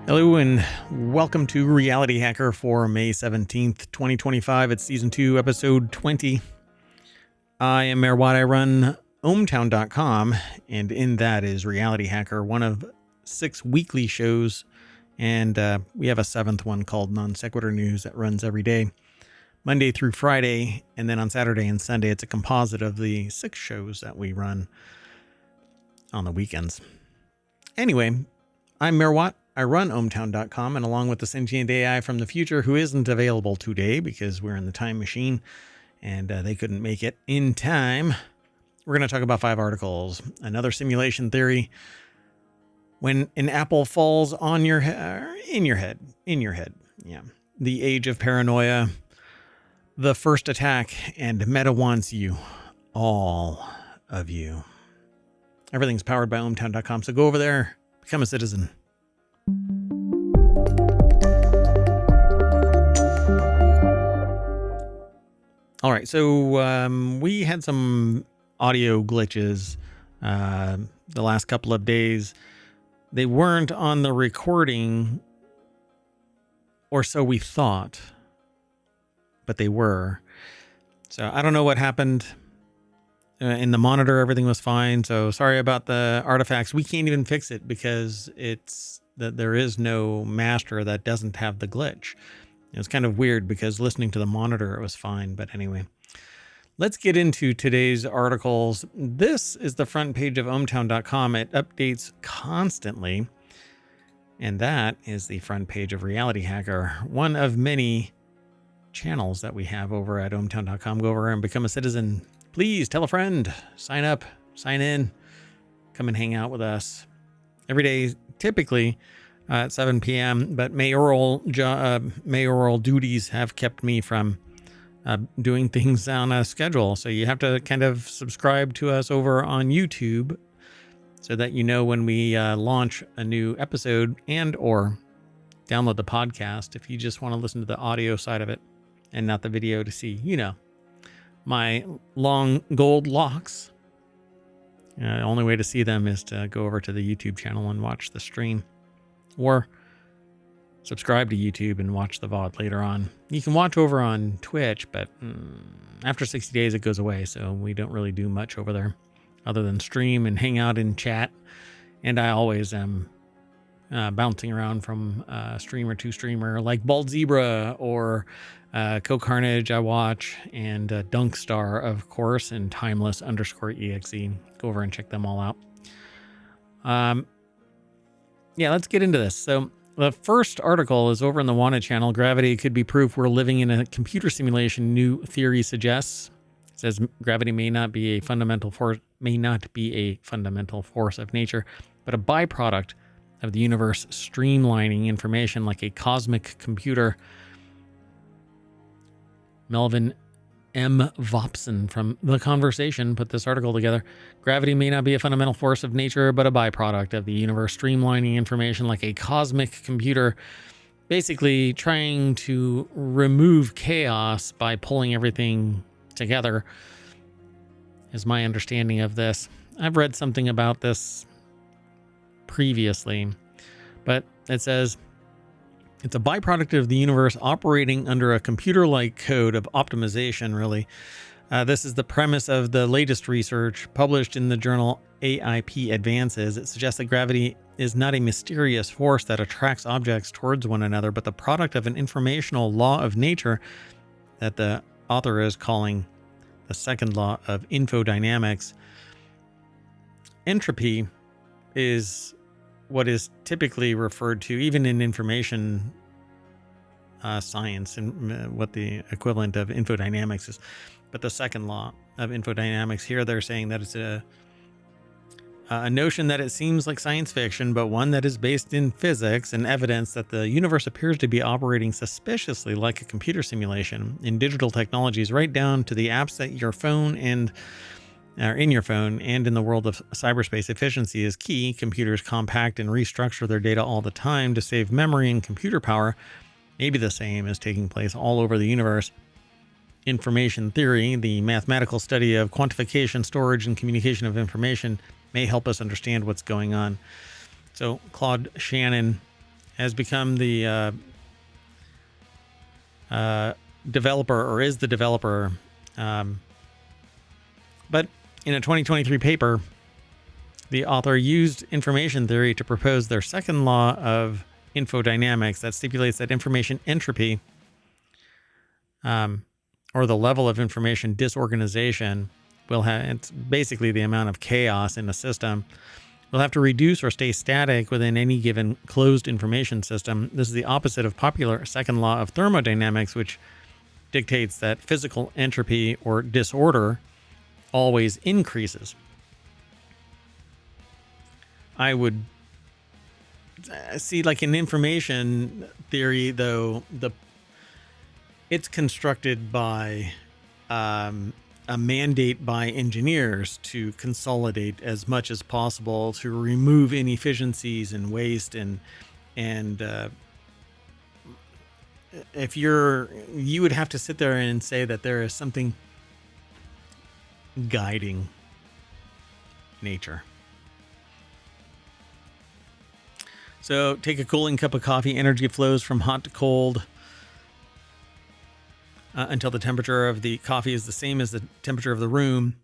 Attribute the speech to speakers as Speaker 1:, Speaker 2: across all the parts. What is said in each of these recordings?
Speaker 1: Hello and welcome to Reality Hacker for May 17th, 2025. It's Season 2, Episode 20. I am Mayor Watt. I run ohmtown.com, and in that is Reality Hacker, one of 6 weekly shows, and we have a 7th one called Non Sequitur News that runs every day, Monday through Friday, and then on Saturday and Sunday it's a composite of the 6 shows that we run on the weekends. Anyway, I'm Mayor Watt. I run ohmtown.com, and along with the sentient AI from the future, who isn't available today because we're in the time machine and they couldn't make it in time, we're going to talk about 5 articles. Another simulation theory. When an apple falls on your head, in your head. Yeah. The Age of Paranoia. The first attack, and Meta wants you. All of you. Everything's powered by ohmtown.com, so go over there, become a citizen. All right, so we had some audio glitches the last couple of days. They weren't on the recording, or so we thought, but they were. So I don't know what happened. In the monitor, everything was fine. So sorry about the artifacts. We can't even fix it because it's that there is no master that doesn't have the glitch. It was kind of weird because listening to the monitor, it was fine. But anyway, let's get into today's articles. This is the front page of ohmtown.com. It updates constantly. And that is the front page of Reality Hacker, one of many channels that we have over at ohmtown.com. Go over and become a citizen. Please tell a friend, sign up, sign in, come and hang out with us every day, typically at 7 p.m. But mayoral duties have kept me from doing things on a schedule. So you have to kind of subscribe to us over on YouTube so that you know when we launch a new episode, and or download the podcast if you just want to listen to the audio side of it and not the video to see, my long gold locks. The only way to see them is to go over to the YouTube channel and watch the stream, or subscribe to YouTube and watch the VOD later on. You can watch over on Twitch, but after 60 days it goes away, so we don't really do much over there other than stream and hang out and chat. And I always am bouncing around from streamer to streamer, like Bald Zebra or Co-Carnage I watch, and Dunkstar, of course, and Timeless_EXE. Go over and check them all out. Yeah, let's get into this. So the first article is over in the Wanted channel. Gravity could be proof we're living in a computer simulation, new theory suggests. It says gravity may not be a fundamental force of nature, but a byproduct of the universe streamlining information like a cosmic computer. Melvin M. Vopson from The Conversation put this article together. Gravity may not be a fundamental force of nature, but a byproduct of the universe streamlining information like a cosmic computer, basically trying to remove chaos by pulling everything together, is my understanding of this. I've read something about this previously, but it says it's a byproduct of the universe operating under a computer-like code of optimization, really. This is the premise of the latest research published in the journal AIP Advances. It suggests that gravity is not a mysterious force that attracts objects towards one another, but the product of an informational law of nature that the author is calling the second law of infodynamics. Entropy is what is typically referred to, even in information science, and what the equivalent of infodynamics is. But the second law of infodynamics, here they're saying that it's a notion that it seems like science fiction, but one that is based in physics and evidence that the universe appears to be operating suspiciously like a computer simulation in digital technologies, right down to the apps that your phone and in your phone, and in the world of cyberspace. Efficiency is key. Computers compact and restructure their data all the time to save memory and computer power. Maybe the same is taking place all over the universe. Information theory, the mathematical study of quantification, storage, and communication of information, may help us understand what's going on. So Claude Shannon has become the developer, or is the developer. But in a 2023 paper, the author used information theory to propose their second law of infodynamics that stipulates that information entropy, or the level of information disorganization, will have, it's basically the amount of chaos in a system, will have to reduce or stay static within any given closed information system. This is the opposite of popular second law of thermodynamics, which dictates that physical entropy or disorder always increases. I would see, like in information theory, though, it's constructed by a mandate by engineers to consolidate as much as possible, to remove inefficiencies and waste, and if you would have to sit there and say that there is something guiding nature. So take a cooling cup of coffee. Energy flows from hot to cold until the temperature of the coffee is the same as the temperature of the room,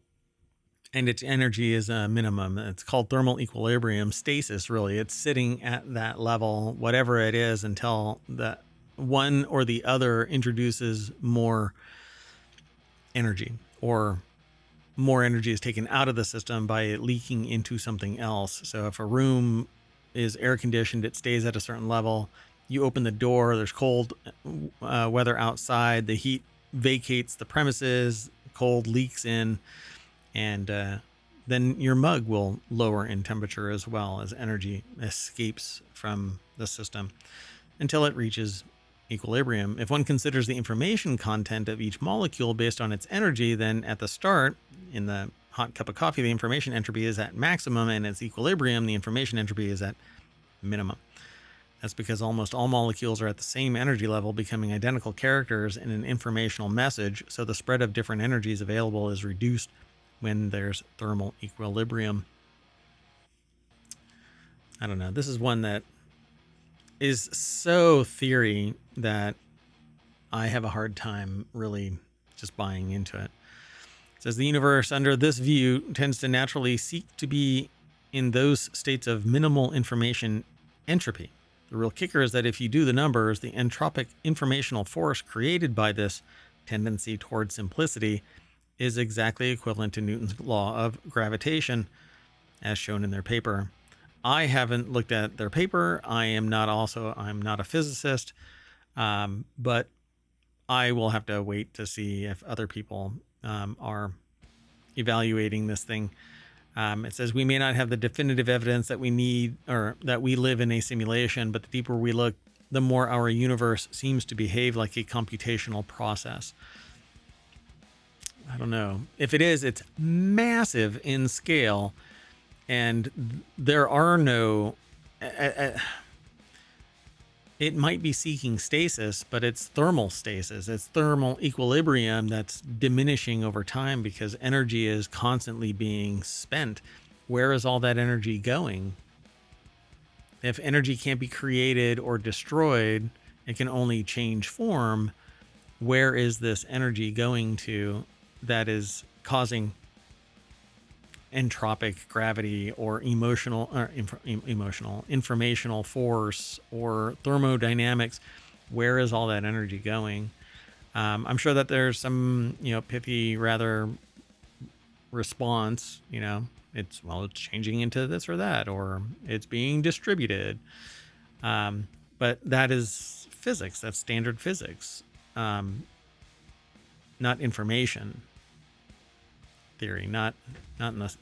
Speaker 1: and its energy is a minimum. It's called thermal equilibrium, stasis, really. It's sitting at that level, whatever it is, until the one or the other introduces more energy, or more energy is taken out of the system by it leaking into something else. So if a room is air conditioned, it stays at a certain level. You open the door, there's cold weather outside, the heat vacates the premises, cold leaks in, and then your mug will lower in temperature as well, as energy escapes from the system until it reaches equilibrium. If one considers the information content of each molecule based on its energy, then at the start, in the hot cup of coffee, the information entropy is at maximum, and its equilibrium, the information entropy is at minimum. That's because almost all molecules are at the same energy level, becoming identical characters in an informational message, so the spread of different energies available is reduced when there's thermal equilibrium. I don't know. This is one that is so theory that I have a hard time really just buying into it. It says the universe, under this view, tends to naturally seek to be in those states of minimal information entropy. The real kicker is that if you do the numbers, the entropic informational force created by this tendency toward simplicity is exactly equivalent to Newton's law of gravitation, as shown in their paper. I haven't looked at their paper. I'm not a physicist, but I will have to wait to see if other people are evaluating this thing. It says we may not have the definitive evidence that we need, or that we live in a simulation, but the deeper we look, the more our universe seems to behave like a computational process. I don't know. If it is, it's massive in scale, and there are no... it might be seeking stasis, but it's thermal stasis. It's thermal equilibrium that's diminishing over time because energy is constantly being spent. Where is all that energy going? If energy can't be created or destroyed, it can only change form. Where is this energy going to that is causing entropic gravity, or informational force, or thermodynamics? Where is all that energy going? I'm sure that there's some, pithy, rather response, it's changing into this or that, or it's being distributed. But that is physics. That's standard physics, not information theory, not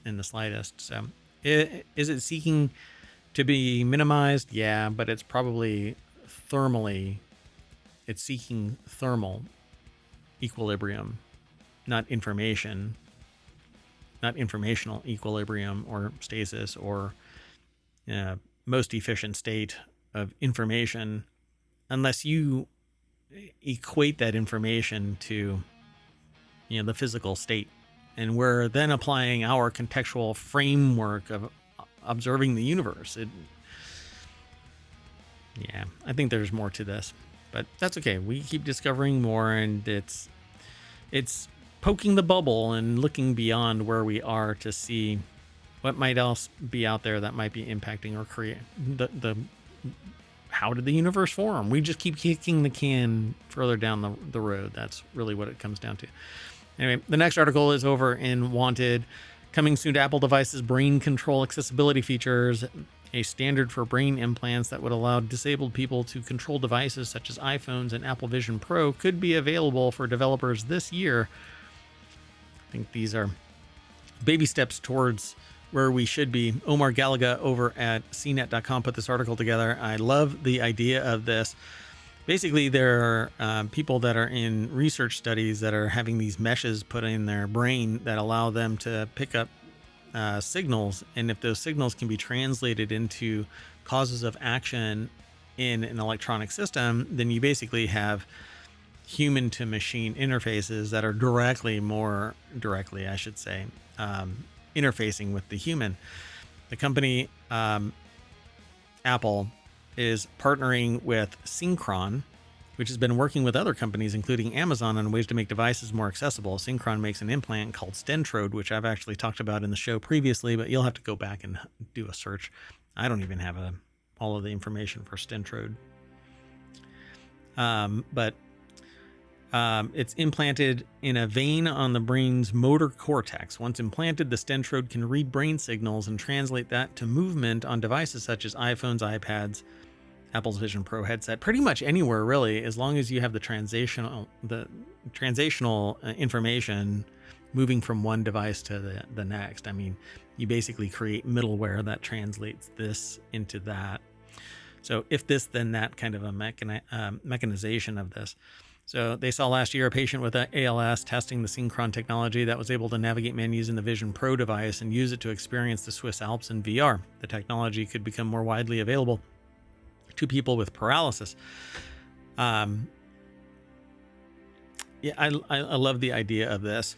Speaker 1: in the slightest. So is it seeking to be minimized? Yeah, but it's probably it's seeking thermal equilibrium, not informational equilibrium or stasis, or most efficient state of information, unless you equate that information to the physical state. And we're then applying our contextual framework of observing the universe. Yeah, I think there's more to this, but that's okay. We keep discovering more, and it's poking the bubble and looking beyond where we are to see what might else be out there that might be impacting or create the how did the universe form? We just keep kicking the can further down the road. That's really what it comes down to. Anyway, the next article is over in Wanted. Coming soon to Apple devices, brain control accessibility features. A standard for brain implants that would allow disabled people to control devices such as iPhones and Apple Vision Pro could be available for developers this year. I think these are baby steps towards where we should be. Omar Gallagher over at cnet.com put this article together. I love the idea of this. Basically, there are people that are in research studies that are having these meshes put in their brain that allow them to pick up signals. And if those signals can be translated into causes of action in an electronic system, then you basically have human to machine interfaces that are more directly, I should say, interfacing with the human. The company Apple is partnering with Synchron, which has been working with other companies, including Amazon, on ways to make devices more accessible. Synchron makes an implant called Stentrode, which I've actually talked about in the show previously, but you'll have to go back and do a search. I don't even have all of the information for Stentrode. But it's implanted in a vein on the brain's motor cortex. Once implanted, the Stentrode can read brain signals and translate that to movement on devices such as iPhones, iPads, Apple's Vision Pro headset, pretty much anywhere really, as long as you have the translational information moving from one device to the next. I mean, you basically create middleware that translates this into that. So if this, then that, kind of a mechanization of this. So they saw last year a patient with ALS testing the Synchron technology that was able to navigate menus in the Vision Pro device and use it to experience the Swiss Alps in VR. The technology could become more widely available to people with paralysis. Yeah, I love the idea of this.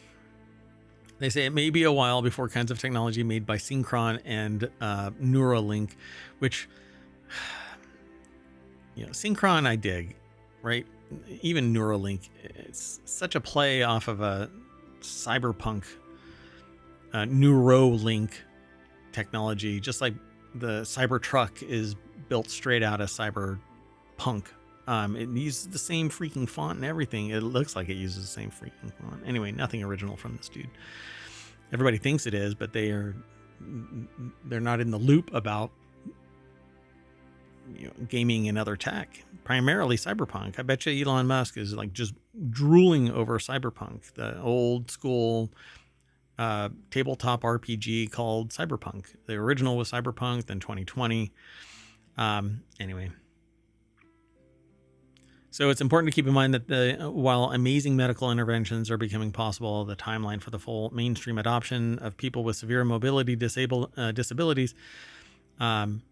Speaker 1: They say it may be a while before kinds of technology made by Synchron and Neuralink, which, Synchron I dig, right? Even Neuralink, it's such a play off of a cyberpunk Neuralink technology, just like the Cybertruck is built straight out of Cyberpunk. It uses the same freaking font and everything. It looks like it uses the same freaking font. Anyway, nothing original from this dude. Everybody thinks it is, but they're not in the loop about gaming and other tech, primarily Cyberpunk. I bet you Elon Musk is like just drooling over Cyberpunk, the old school tabletop RPG called Cyberpunk. The original was Cyberpunk, then 2020. Anyway. So it's important to keep in mind that while amazing medical interventions are becoming possible, the timeline for the full mainstream adoption of people with severe mobility disabilities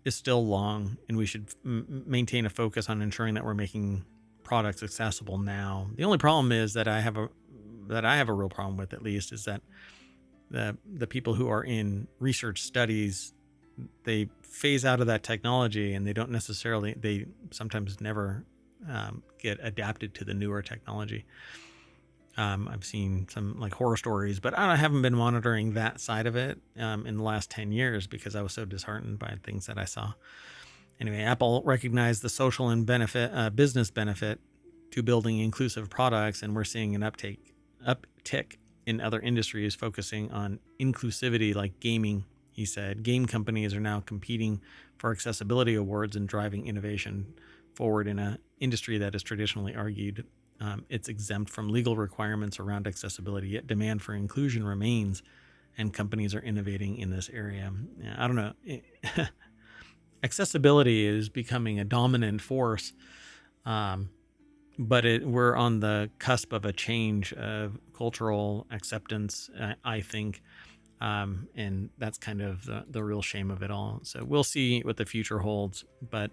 Speaker 1: is still long, and we should maintain a focus on ensuring that we're making products accessible now. The only problem is that I have a real problem with, at least, is that the people who are in research studies, they phase out of that technology, and they sometimes never get adapted to the newer technology. I've seen some like horror stories, but I haven't been monitoring that side of it in the last 10 years because I was so disheartened by things that I saw. Anyway, Apple recognized the social and business benefit to building inclusive products, and we're seeing an uptick in other industries focusing on inclusivity, like gaming. He said game companies are now competing for accessibility awards and driving innovation forward in an industry that is traditionally argued it's exempt from legal requirements around accessibility, yet demand for inclusion remains, and companies are innovating in this area. I don't know. Accessibility is becoming a dominant force, but we're on the cusp of a change of cultural acceptance, I think, and that's kind of the real shame of it all. So we'll see what the future holds, but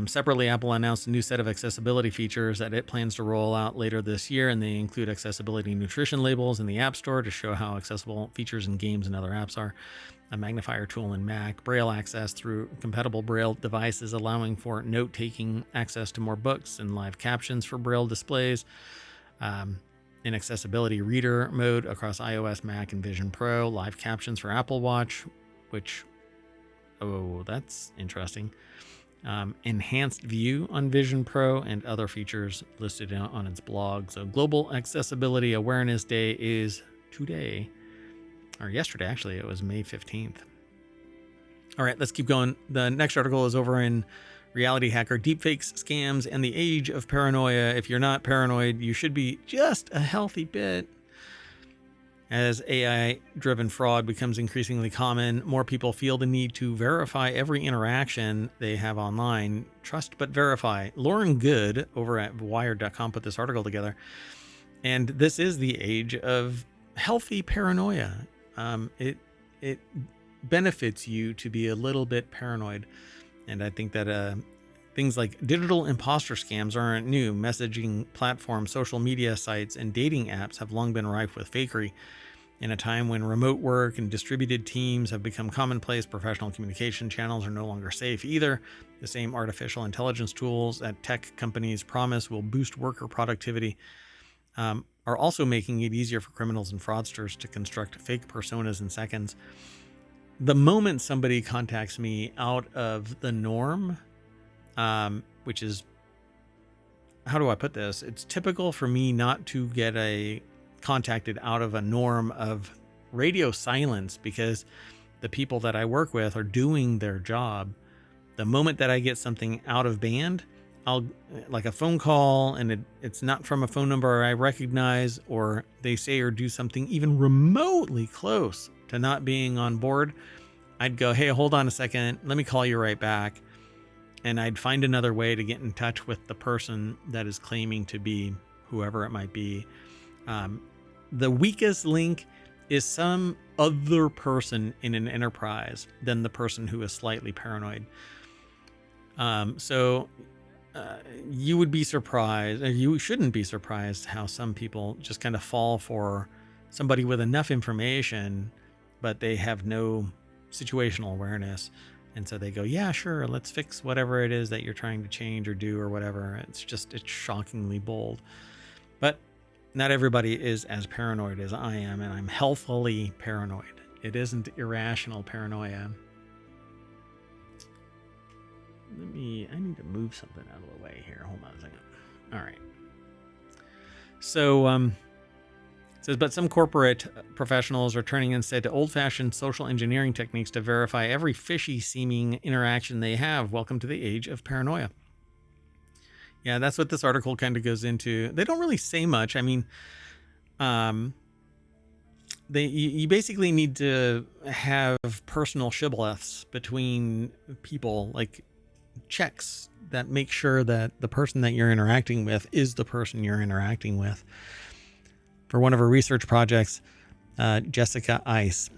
Speaker 1: Separately, Apple announced a new set of accessibility features that it plans to roll out later this year, and they include accessibility nutrition labels in the App Store to show how accessible features in games and other apps are, a magnifier tool in Mac, Braille access through compatible Braille devices, allowing for note-taking access to more books, and live captions for Braille displays, in accessibility reader mode across iOS, Mac, and Vision Pro, live captions for Apple Watch, which, oh, that's interesting. Enhanced view on Vision Pro, and other features listed on its blog. So Global Accessibility Awareness Day is today, or yesterday, actually. It was May 15th. All right, let's keep going. The next article is over in RealityHacker, Deepfakes, Scams, and the Age of Paranoia. If you're not paranoid, you should be just a healthy bit. As AI-driven fraud becomes increasingly common, more people feel the need to verify every interaction they have online. Trust but verify. Lauren Good over at Wired.com put this article together. And this is the age of healthy paranoia. It benefits you to be a little bit paranoid. And I think that things like digital imposter scams aren't new. Messaging platforms, social media sites, and dating apps have long been rife with fakery. In a time when remote work and distributed teams have become commonplace, professional communication channels are no longer safe either. The same artificial intelligence tools that tech companies promise will boost worker productivity are also making it easier for criminals and fraudsters to construct fake personas in seconds. The moment somebody contacts me out of the norm, which is, how do I put this? It's typical for me not to get contacted out of a norm of radio silence, because the people that I work with are doing their job. The moment that I get something out of band, I'll, like a phone call, and it's not from a phone number I recognize, or they say or do something even remotely close to not being on board, I'd go, hey, hold on a second, let me call you right back. And I'd find another way to get in touch with the person that is claiming to be whoever it might be. The weakest link is some other person in an enterprise than the person who is slightly paranoid. So you would be surprised, or you shouldn't be surprised, how some people just kind of fall for somebody with enough information, but they have no situational awareness. And so they go, yeah, sure, let's fix whatever it is that you're trying to change or do or whatever. It's shockingly bold. But not everybody is as paranoid as I am, and I'm healthily paranoid. It isn't irrational paranoia. I need to move something out of the way here. Hold on a second. All right. So, it says, but some corporate professionals are turning instead to old-fashioned social engineering techniques to verify every fishy-seeming interaction they have. Welcome to the age of paranoia. Yeah, that's what this article kind of goes into. They don't really say much. I mean, you basically need to have personal shibboleths between people, like checks that make sure that the person that you're interacting with is the person you're interacting with. For one of her research projects, Jessica Ice,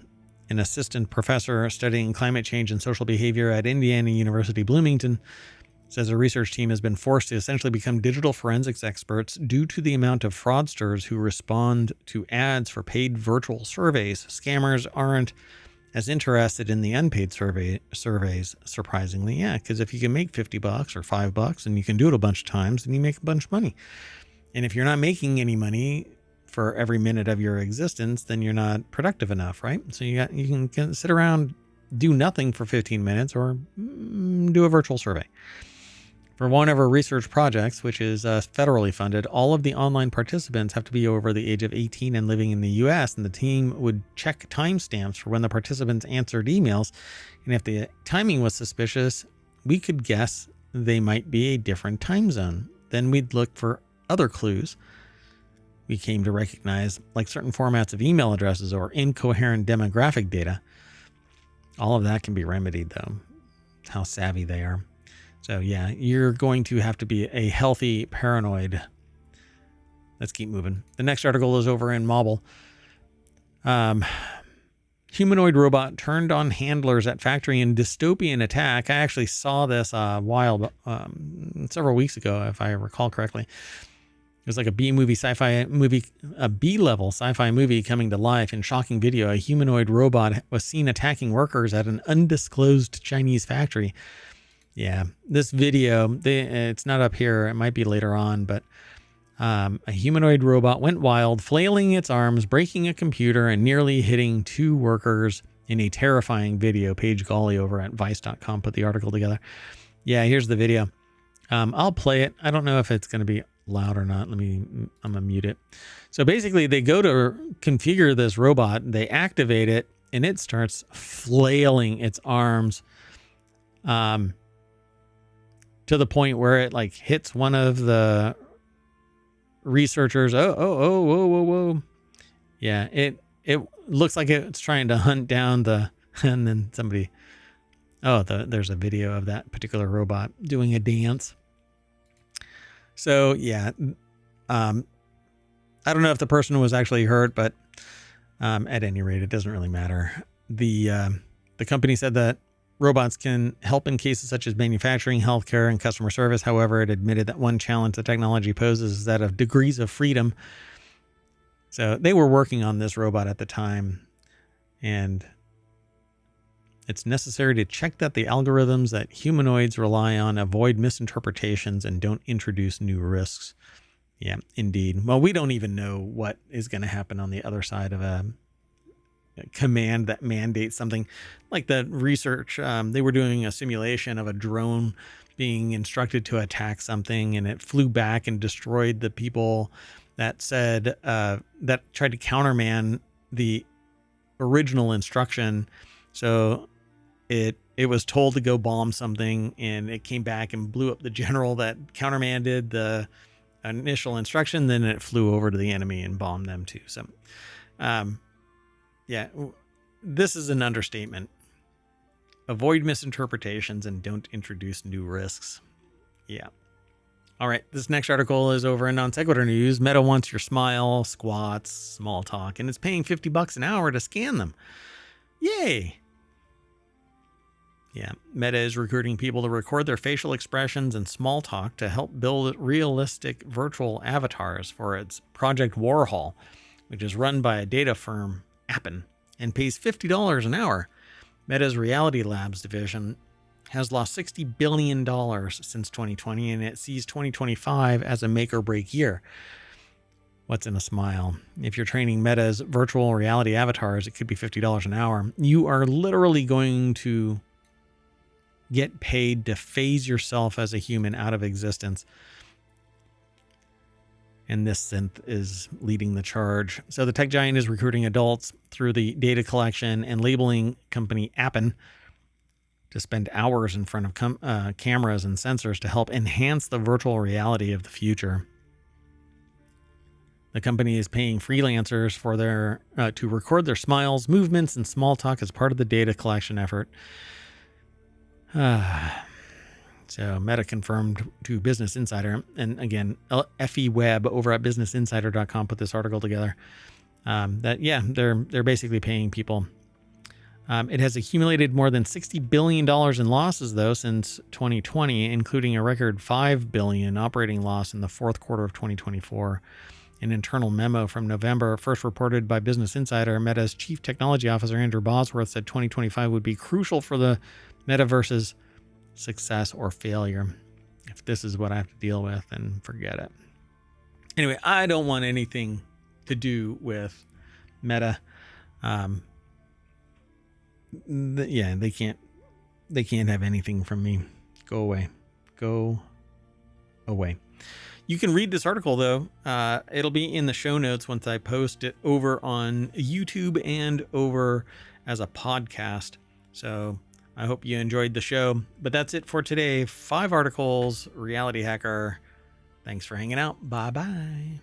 Speaker 1: an assistant professor studying climate change and social behavior at Indiana University Bloomington, says a research team has been forced to essentially become digital forensics experts due to the amount of fraudsters who respond to ads for paid virtual surveys. Scammers aren't as interested in the unpaid surveys, surprisingly. Yeah, because if you can make $50 or $5 and you can do it a bunch of times, then you make a bunch of money. And if you're not making any money for every minute of your existence, then you're not productive enough, right? So you can sit around, do nothing for 15 minutes, or do a virtual survey. For one of our research projects, which is federally funded, all of the online participants have to be over the age of 18 and living in the U.S., and the team would check timestamps for when the participants answered emails. And if the timing was suspicious, we could guess they might be a different time zone. Then we'd look for other clues we came to recognize, like certain formats of email addresses or incoherent demographic data. All of that can be remedied, though. How savvy they are. So yeah, you're going to have to be a healthy paranoid. Let's keep moving. The next article is over in Mobile. Humanoid robot turned on handlers at factory in dystopian attack. I actually saw this several weeks ago, if I recall correctly. It was like a B-movie sci-fi movie, a B-level sci-fi movie coming to life in shocking video. A humanoid robot was seen attacking workers at an undisclosed Chinese factory. Yeah, this video, it's not up here. It might be later on, but a humanoid robot went wild, flailing its arms, breaking a computer, and nearly hitting 2 workers in a terrifying video. Paige Gawley over at Vice.com put the article together. Yeah, here's the video. I'll play it. I don't know if it's going to be loud or not. I'm going to mute it. So basically, they go to configure this robot, they activate it, and it starts flailing its arms to the point where it like hits one of the researchers. Whoa. Yeah, it looks like it's trying to hunt down and then somebody, there's a video of that particular robot doing a dance. So yeah, I don't know if the person was actually hurt, but at any rate, it doesn't really matter. The company said that robots can help in cases such as manufacturing, healthcare, and customer service. However, it admitted that one challenge the technology poses is that of degrees of freedom. So they were working on this robot at the time, and it's necessary to check that the algorithms that humanoids rely on avoid misinterpretations and don't introduce new risks. Yeah, indeed. Well, we don't even know what is going to happen on the other side of a command that mandates something like the research. They were doing a simulation of a drone being instructed to attack something, and it flew back and destroyed the people that said that tried to countermand the original instruction. So it was told to go bomb something, and it came back and blew up the general that countermanded the initial instruction. Then it flew over to the enemy and bombed them too. So yeah, this is an understatement. Avoid misinterpretations and don't introduce new risks. Yeah. All right. This next article is over in Non Sequitur News. Meta wants your smile, squats, small talk, and it's paying $50 an hour to scan them. Yay. Yeah. Meta is recruiting people to record their facial expressions and small talk to help build realistic virtual avatars for its Project Warhol, which is run by a data firm, Appen, and pays $50 an hour. Meta's Reality Labs division has lost $60 billion since 2020, and it sees 2025 as a make or break year. What's in a smile? If you're training Meta's virtual reality avatars, it could be $50 an hour. You are literally going to get paid to phase yourself as a human out of existence. And this synth is leading the charge. So the tech giant is recruiting adults through the data collection and labeling company Appen to spend hours in front of cameras and sensors to help enhance the virtual reality of the future. The company is paying freelancers for their to record their smiles, movements, and small talk as part of the data collection effort. So Meta confirmed to Business Insider, and again, Effie Webb over at businessinsider.com put this article together, that, yeah, they're basically paying people. It has accumulated more than $60 billion in losses, though, since 2020, including a record $5 billion operating loss in the fourth quarter of 2024. An internal memo from November, first reported by Business Insider, Meta's chief technology officer, Andrew Bosworth, said 2025 would be crucial for the metaverse's success or failure. If this is what I have to deal with, then forget it. Anyway, I don't want anything to do with Meta. They can't have anything from me. Go away. You can read this article, though. It'll be in the show notes once I post it over on YouTube and over as a podcast. So I hope you enjoyed the show. But that's it for today. 5 articles, Reality Hacker. Thanks for hanging out. Bye-bye.